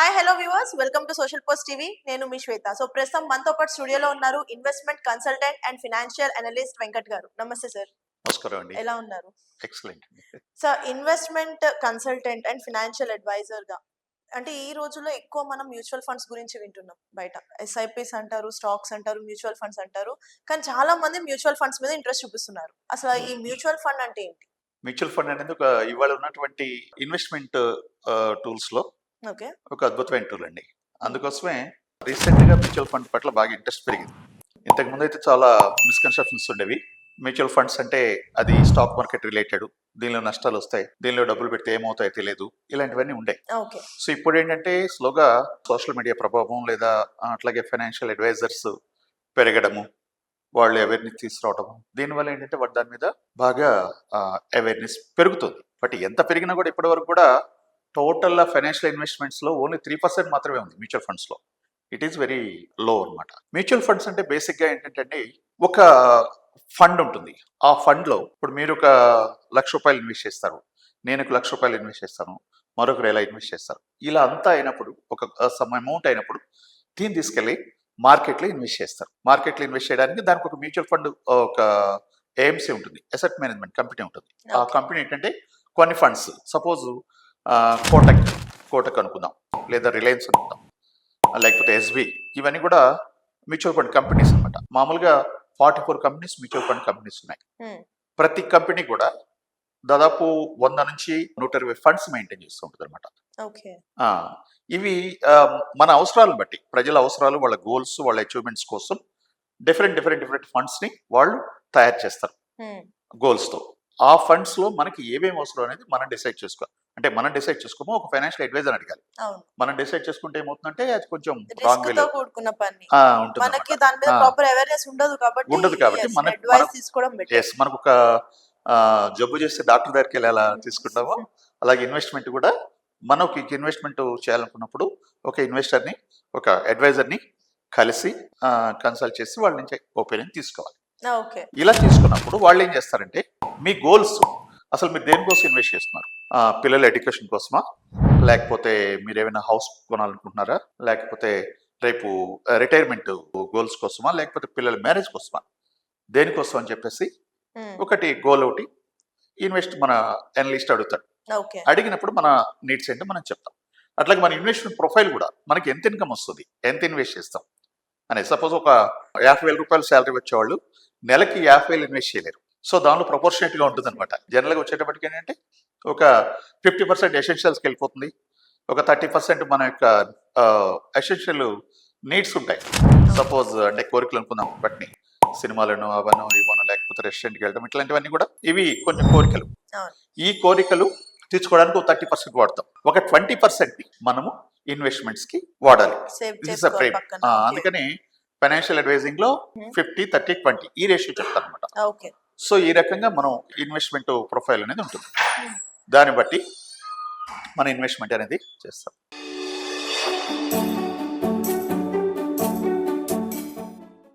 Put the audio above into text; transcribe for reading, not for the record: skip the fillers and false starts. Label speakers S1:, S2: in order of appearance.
S1: Hi hello viewers, welcome to social post TV. నేను మీ Shweta. So ప్రస్తుతం మనతో పాటు స్టూడియోలో ఉన్నారు investment consultant and financial analyst Venkat గారు. నమస్తే సార్.
S2: నమస్కారం అండి.
S1: ఎలా ఉన్నారు?
S2: Excellent.
S1: Sir, investment consultant and financial advisor గా అంటే ఈ రోజుల్లో ఎక్కువ మనం మ్యూచువల్ ఫండ్స్ గురించి వింటున్నాం. బయట ఎస్ఐపిస్ అంటారు, స్టాక్స్ అంటారు, మ్యూచువల్ ఫండ్స్ అంటారు. కానీ చాలా మంది మ్యూచువల్ ఫండ్స్ మీద ఇంట్రెస్ట్ చూపిస్తున్నారు. అసలు ఈ మ్యూచువల్ ఫండ్ అంటే ఏంటి?
S2: మ్యూచువల్ ఫండ్ అనేది ఇవాళ ఉన్నటువంటి ఇన్వెస్ట్మెంట్ టూల్స్ లో
S1: ఓకే,
S2: ఒక అద్భుతమైన టూల్ అండి. అందుకోసమే రీసెంట్ గా మ్యూచువల్ ఫండ్ పట్ల బాగా ఇంట్రెస్ట్ పెరిగింది. ఇంతకు ముందు అయితే చాలా మిస్కన్సెప్షన్స్ ఉండేవి. మ్యూచువల్ ఫండ్స్ అంటే అది స్టాక్ మార్కెట్ రిలేటెడ్, దీనిలో నష్టాలు వస్తాయి, దీనిలో డబ్బులు పెడితే ఏమవుతాయో తెలియదు, ఇలాంటివన్నీ ఉండే. సో ఇప్పుడు ఏంటంటే స్లోగా సోషల్ మీడియా ప్రభావం లేదా అట్లాగే ఫైనాన్షియల్ అడ్వైజర్స్ పెరగడము, వాళ్ళు అవేర్నెస్ తీసుకురావడము, దీనివల్ల ఏంటంటే వాటి దాని మీద బాగా అవేర్నెస్ పెరుగుతుంది. బట్ ఎంత పెరిగినా కూడా ఇప్పటి వరకు కూడా టోటల్ ఫైనాన్షియల్ ఇన్వెస్ట్మెంట్స్ లో ఓన్లీ 3% మాత్రమే ఉంది మ్యూచువల్ ఫండ్స్ లో. ఇట్ ఈస్ వెరీ లో అనమాట. మ్యూచువల్ ఫండ్స్ అంటే బేసిక్ గా ఏంటంటే ఒక ఫండ్ ఉంటుంది. ఆ ఫండ్ లో ఇప్పుడు మీరు ఒక ₹1,00,000 ఇన్వెస్ట్ చేస్తారు, నేను ఒక ₹1,00,000 ఇన్వెస్ట్ చేస్తాను, మరొకరు ఎలా ఇన్వెస్ట్ చేస్తారు. ఇలా అంతా అయినప్పుడు ఒక సమ్ అమౌంట్ అయినప్పుడు దీన్ని తీసుకెళ్లి మార్కెట్లో ఇన్వెస్ట్ చేస్తారు. మార్కెట్లో ఇన్వెస్ట్ చేయడానికి దానికి ఒక మ్యూచువల్ ఫండ్ ఒక ఏఎంసీ ఉంటుంది, అసెట్ మేనేజ్మెంట్ కంపెనీ ఉంటుంది. ఆ కంపెనీ ఏంటంటే కొన్ని ఫండ్స్, సపోజ్ కోటక్ అనుకుందాం, లేదా రిలయన్స్ అనుకుందాం, లేకపోతే ఎస్బి, ఇవన్నీ కూడా మ్యూచువల్ ఫండ్ కంపెనీస్ అనమాట. మామూలుగా 44 కంపెనీస్ మ్యూచువల్ ఫండ్ కంపెనీస్ ఉన్నాయి. ప్రతి కంపెనీ కూడా దాదాపు 100 నుంచి 120 ఫండ్స్ మెయింటైన్ చేస్తూ ఉంటుంది అనమాట. ఇవి మన అవసరాలను బట్టి, ప్రజల అవసరాలు, వాళ్ళ గోల్స్, వాళ్ళ అచీవ్మెంట్స్ కోసం డిఫరెంట్ ఫండ్స్ ని వాళ్ళు తయారు చేస్తారు గోల్స్ తో. ఆ ఫండ్స్ లో మనకి ఏమేమి అవసరం అనేది మనం డిసైడ్ చేసుకోవాలి. అంటే మనం డిసైడ్ చేసుకోమో ఒక ఫైనాన్షియల్ అడ్వైజర్ అడగాలి. మనం డిసైడ్ చేసుకుంటే ఏమవుతుందంటే అది కొంచెం రాంగ్ వేలో ఉండదు. కాబట్టి మనకు ఒక జబ్బు చేస్తే డాక్టర్ దగ్గరికి వెళ్ళి ఎలా తీసుకుంటామో అలాగే ఇన్వెస్ట్మెంట్ కూడా మనం ఇన్వెస్ట్మెంట్ చేయాలనుకున్నప్పుడు ఒక ఇన్వెస్టర్ని, ఒక అడ్వైజర్ని కలిసి కన్సల్ట్ చేసి వాళ్ళ నుంచి ఒపీనియన్ తీసుకోవాలి. ఇలా తీసుకున్నప్పుడు వాళ్ళు ఏం చేస్తారంటే మీ గోల్స్, అసలు మీరు దేనికోసం ఇన్వెస్ట్ చేస్తున్నారు? పిల్లల ఎడ్యుకేషన్ కోసమా, లేకపోతే మీరు ఏమైనా హౌస్ కొనాలనుకుంటున్నారా, లేకపోతే రేపు రిటైర్మెంట్ గోల్స్ కోసమా, లేకపోతే పిల్లల మ్యారేజ్ కోసమా, దేనికోసం అని చెప్పేసి ఒకటి గోల్ ఒకటి మన అనలిస్ట్ అడుగుతాడు. అడిగినప్పుడు మన నీడ్స్ ఏంటో మనం చెప్తాం. అట్లాగే మన ఇన్వెస్ట్మెంట్ ప్రొఫైల్ కూడా మనకి ఎంత ఇన్కమ్ వస్తుంది, ఎంత ఇన్వెస్ట్ చేస్తాం అనేది. సపోజ్ ఒక ₹50,000 శాలరీ వచ్చేవాళ్ళు నెలకి 50,000 ఇన్వెస్ట్ చేయలేరు. సో దానిలో ప్రపోర్షనేట్ గా ఉంటుంది అనమాట. జనరల్గా వచ్చేటప్పటికి ఏంటంటే ఒక 50% ఎసెన్షియల్స్కి వెళ్ళిపోతుంది, ఒక 30% మన యొక్క ఎసెన్షియల్ నీడ్స్ ఉంటాయి. సపోజ్ అంటే కోరికలు అనుకుందాం, బట్ని సినిమాలను అవనో ఇవనో, లేకపోతే రెస్టారెంట్కి వెళ్ళడం, ఇట్లాంటివన్నీ కూడా ఇవి కొన్ని కోరికలు. ఈ కోరికలు తీర్చుకోవడానికి ఒక 30% వాడతాం, ఒక 20% మనము ఇన్వెస్ట్మెంట్స్ కి వాడాలి. అందుకని ఫైనాన్షియల్ అడ్వైజింగ్ లో 50-30-20 ఈ రేషియో చెప్తాను అనమాట. సో ఈ రకంగా మనం ఇన్వెస్ట్మెంట్ ప్రొఫైల్ అనేది ఉంటుంది. దాన్ని బట్టి మన ఇన్వెస్ట్మెంట్ అనేది చేస్తాం.